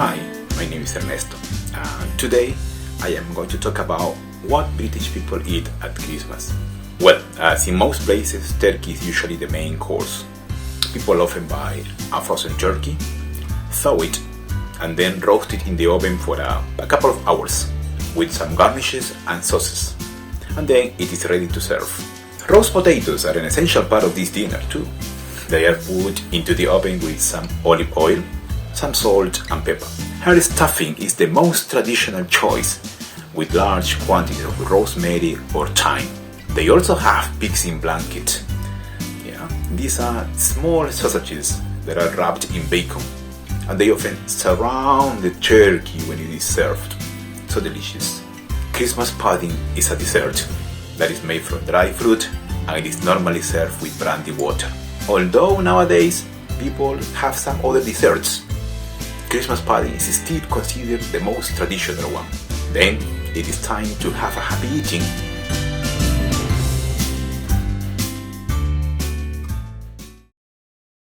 Hi, my name is Ernesto. Today I am going to talk about what British people eat at Christmas. Well, as in most places, turkey is usually the main course. People often buy a frozen turkey, thaw it, and then roast it in the oven for a couple of hours with some garnishes and sauces. And then it is ready to serve. Roast potatoes are an essential part of this dinner too. They are put into the oven with some olive oil, some salt and pepper. Her stuffing is the most traditional choice, with large quantities of rosemary or thyme. They also have pigs in blanket. These are small sausages that are wrapped in bacon, and they often surround the turkey when it is served. So delicious. Christmas pudding is a dessert that is made from dry fruit, and it is normally served with brandy water. Although nowadays people have some other desserts, Christmas pudding is still considered the most traditional one. Then it is time to have a happy eating